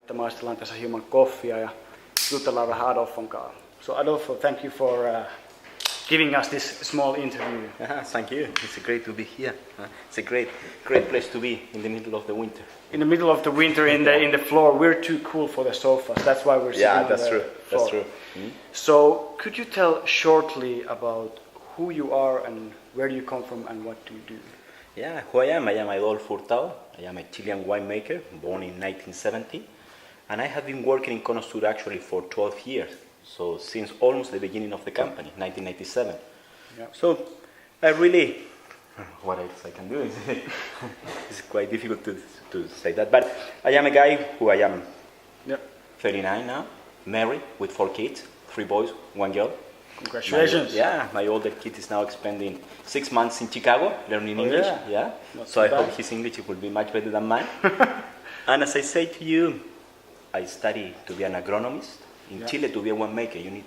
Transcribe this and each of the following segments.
että maistellaan tässä hieman koffia ja jutellaan vähän Adolfon kanssa. So Adolfo, thank you for giving us this small interview. Thank you. It's great to be here. It's a great place to be in the middle of the winter. In the middle of the winter, in the floor, we're too cool for the sofas. That's why we're sitting on the floor. That's true. Mm-hmm. So, could you tell shortly about who you are and where you come from and what do you do? Yeah, who I am Adolfo Hurtado. I am a Chilean winemaker, born in 1970, and I have been working in Cono Sur actually for 12 years. So since almost the beginning of the company, 1997. Yeah. So I really, what else I can do? It's quite difficult to say that. But I am a guy who I am 39 now, married with 4 kids, 3 boys, 1 girl. Congratulations. My older kid is now spending 6 months in Chicago learning English. Yeah. So I hope his English will be much better than mine. And as I say to you, I study to be an agronomist. In Chile, to be a winemaker, you need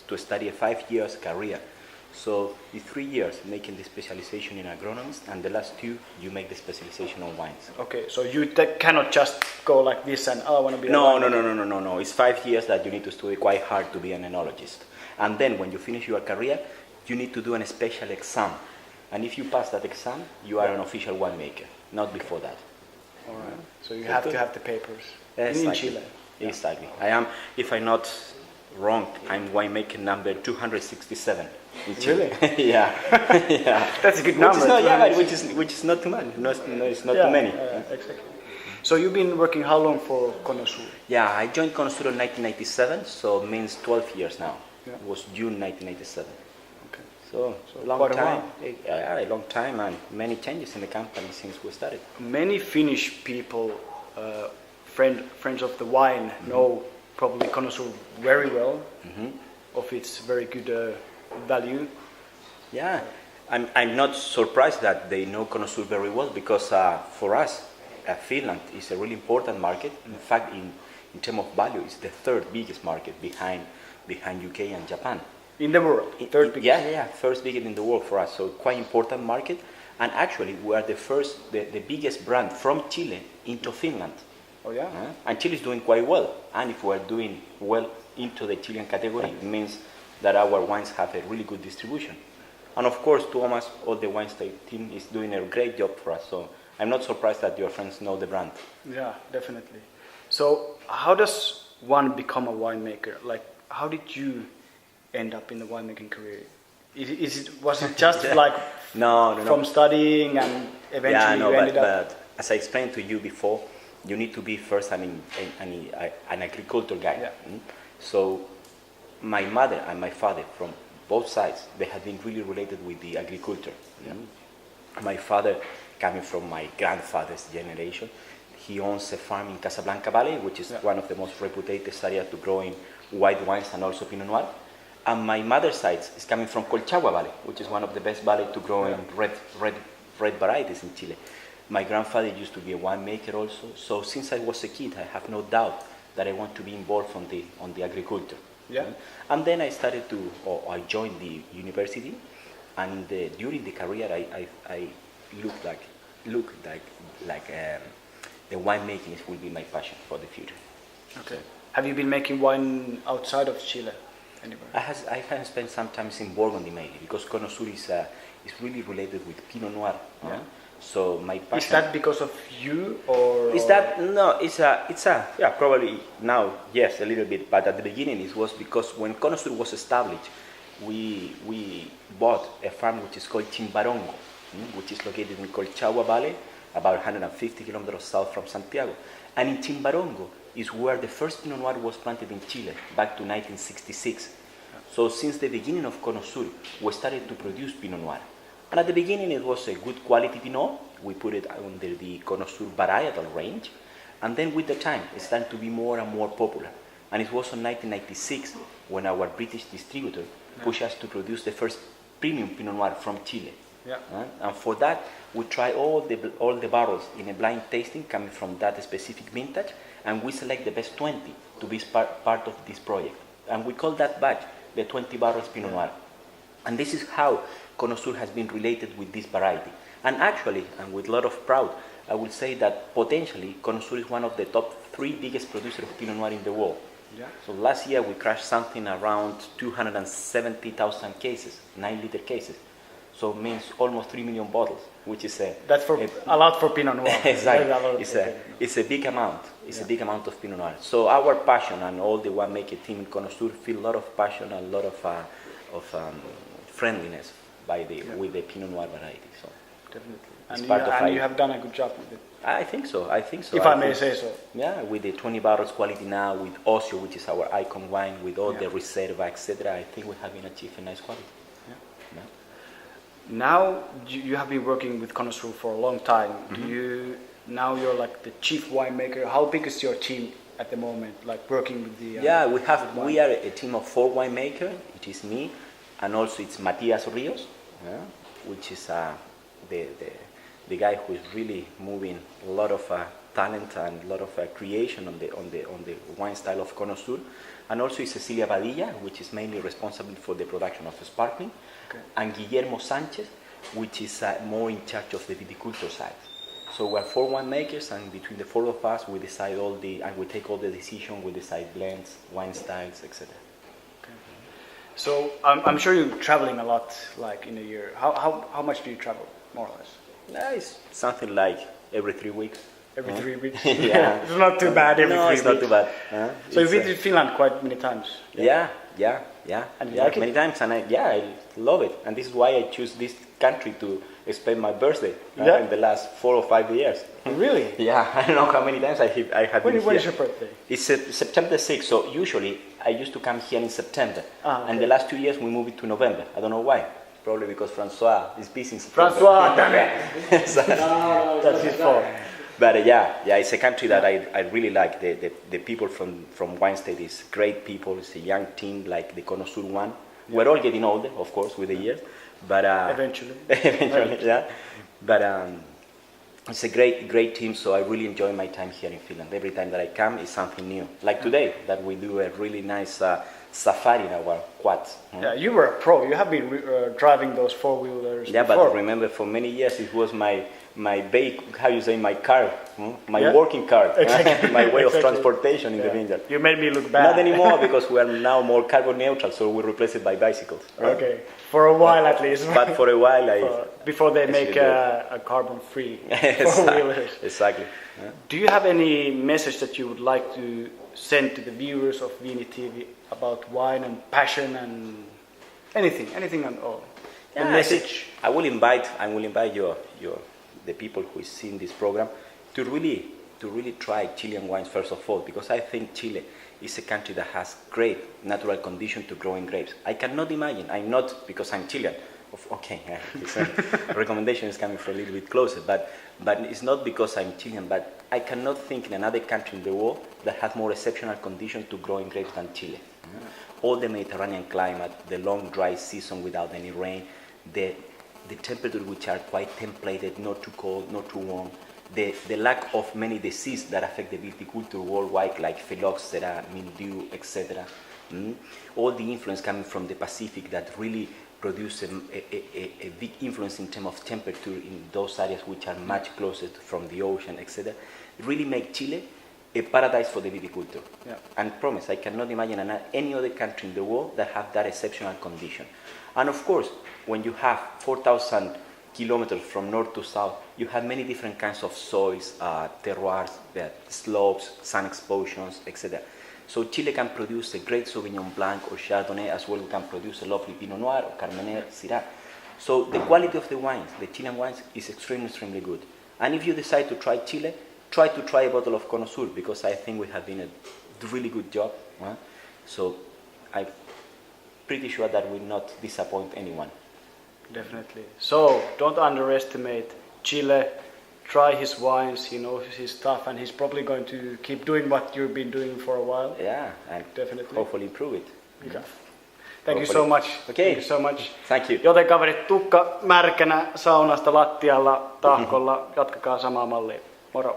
to study a 5 years career. So in 3 years, making the specialization in agronomist, and the last 2, you make the specialization on wines. Okay, so you cannot just go like this and, I want to be a winemaker. No. It's 5 years that you need to study quite hard to be an enologist. And then when you finish your career, you need to do a special exam. And if you pass that exam, you are an official winemaker, not before that. All right. So you have to have the papers in Chile. Exactly. I am, if I'm not wrong, I'm winemaker number 267 in Chile. Really? Yeah. That's a good number. Which is not too much. No, it's not too many. Exactly. So you've been working how long for Cono Sur? Yeah, I joined Cono Sur in 1997, so it means 12 years now. Yeah. It was June 1997. Okay. So long time. A long time, and many changes in the company since we started. Many Finnish people, friends of the wine, know probably Cono Sur very well, of its very good value. Yeah, I'm not surprised that they know Cono Sur very well, because for us, Finland is a really important market. In fact, in terms of value, it's the 3rd biggest market behind UK and Japan. In the world? 3rd biggest? Yeah, 1st biggest in the world for us, so quite important market. And actually, we are the biggest brand from Chile into Finland. Oh yeah? And Chile is doing quite well. And if we are doing well into the Chilean category, it means that our wines have a really good distribution. And of course, Thomas, all the wine team is doing a great job for us. So I'm not surprised that your friends know the brand. Yeah, definitely. So how does one become a winemaker? Like, how did you end up in the winemaking career? Was it just like no. from studying and eventually you ended up? But as I explained to you before, you need to be first an agricultural guy. Yeah. So my mother and my father, from both sides, they have been really related with the agriculture. My father, coming from my grandfather's generation, he owns a farm in Casablanca Valley, which is one of the most reputed areas to grow in white wines and also Pinot Noir. And my mother's side is coming from Colchagua Valley, which is one of the best valleys to grow in red varieties in Chile. My grandfather used to be a winemaker also, so since I was a kid, I have no doubt that I want to be involved on the agriculture. Yeah. And then I I joined the university, and during the career, I looked like the winemaking will be my passion for the future. Okay. Have you been making wine outside of Chile? Anywhere? I have spent some time in Burgundy mainly, because Cono Sur is really related with Pinot Noir. Yeah. So my passion. Is that because of you, or? Is that no? Probably now yes, a little bit, but at the beginning it was because when Cono Sur was established, we bought a farm which is called Chimbarongo, which is located in Colchagua Valley, about 150 kilometers south from Santiago, and in Chimbarongo is where the first Pinot Noir was planted in Chile back to 1966. So since the beginning of Cono Sur, we started to produce Pinot Noir. And at the beginning it was a good quality Pinot. We put it under the Cono Sur varietal range. And then with the time, it started to be more and more popular. And it was in 1996 when our British distributor pushed us to produce the first premium Pinot Noir from Chile. Yeah. And for that, we try all the barrels in a blind tasting coming from that specific vintage, and we select the best 20 to be part of this project. And we call that batch the 20 barrels Pinot Noir. And this is how Cono Sur has been related with this variety. And actually, and with a lot of pride, I would say that potentially Cono Sur is one of the top 3 biggest producers of Pinot Noir in the world. Yeah. So last year we crashed something around 270,000 cases, 9-liter cases. So it means almost 3 million bottles, which is that's a lot for Pinot Noir. Exactly. It's a big amount. It's a big amount of Pinot Noir. So our passion and all the winemaker team in Cono Sur feel a lot of passion and a lot of friendliness with the Pinot Noir variety. So definitely. And you have done a good job with it. I think so. If I may say so. Yeah, with the 20 barrels quality now, with Osio, which is our icon wine, with all the Reserva, etc., I think we have been achieved a nice quality. Yeah. Now you have been working with Cono Sur for a long time. Now you're like the chief winemaker. How big is your team at the moment? Like working with the we are a team of 4 winemakers. It is me, and also it's Matias Rios, which is the guy who is really moving a lot of talent and a lot of creation on the wine style of Cono Sur. And also it's Cecilia Padilla, which is mainly responsible for the production of sparkling, and Guillermo Sanchez, which is more in charge of the viticulture side. So we're 4 winemakers, and between the 4 of us, we decide and we take all the decisions. We decide blends, wine styles, etc. Okay. So I'm sure you're traveling a lot, like in a year. How much do you travel, more or less? It's something like every 3 weeks. Every 3 weeks? Yeah. It's not too bad every 3 weeks. No, it's not too bad. So you've been to Finland quite many times? Yeah. And you like it? Many times, and I love it. And this is why I choose this country to spend my birthday in the last 4 or 5 years. Really? Yeah, I don't know how many times I have been here. When is your birthday? It's September 6th, so usually I used to come here in September. Okay. And the last 2 years we moved it to November. I don't know why. Probably because Francois is busy in September. Francois, damn it! That's his fault. But it's a country that I really like. The people from Wine State is great people. It's a young team like the Cono Sur one. Yeah. We're all getting older, of course, with the years. But eventually, yeah. But it's a great team. So I really enjoy my time here in Finland. Every time that I come, it's something new. Like today, that we do a really nice safari in our quads. Yeah, you were a pro. You have been driving those 4-wheelers. Yeah, before. But remember, for many years it was my my car, my working car, exactly. my way of transportation in the vineyard. You made me look bad. Not anymore, because we are now more carbon neutral, so we replace it by bicycles. Okay, for a while at least. But for a while, before they make a carbon-free 4-wheelers. Exactly. Do you have any message that you would like to send to the viewers of Vini TV about wine and passion and anything at all? The message. I will invite the people who is seeing this program to really try Chilean wines first of all, because I think Chile is a country that has great natural conditions to growing grapes. I cannot imagine. I'm not, because I'm Chilean. Okay, recommendation is coming from a little bit closer, but it's not because I'm Chilean. But I cannot think in another country in the world that has more exceptional conditions to growing grapes than Chile. All the Mediterranean climate, the long dry season without any rain, the temperatures which are quite templated, not too cold, not too warm, the lack of many diseases that affect the viticulture worldwide, like phylloxera, mildew, etc. All the influence coming from the Pacific that really produce a big influence in terms of temperature in those areas which are much closer from the ocean, etc. really make Chile a paradise for the viticulture. Yeah. And promise, I cannot imagine any other country in the world that have that exceptional condition. And of course, when you have 4,000 kilometers from north to south, you have many different kinds of soils, terroirs, slopes, sun exposures, etc. So Chile can produce a great Sauvignon Blanc or Chardonnay, as well as can produce a lovely Pinot Noir or Carmener, Syrah. So the quality of the wines, the Chilean wines, is extremely good. And if you decide to try Chile, try to try a bottle of Cono Sur, because I think we have done a really good job. So I'm pretty sure that will not disappoint anyone. Definitely. So don't underestimate Chile. Try his wines. He knows his stuff, and he's probably going to keep doing what you've been doing for a while. Yeah, and definitely. Hopefully improve it. Okay. Thank you so much. Okay. Thank you so much. Thank you. Joten kaverit, tukka märkänä saunasta lattialla tahkolla. Jatkakaa samaa mallia. Moro.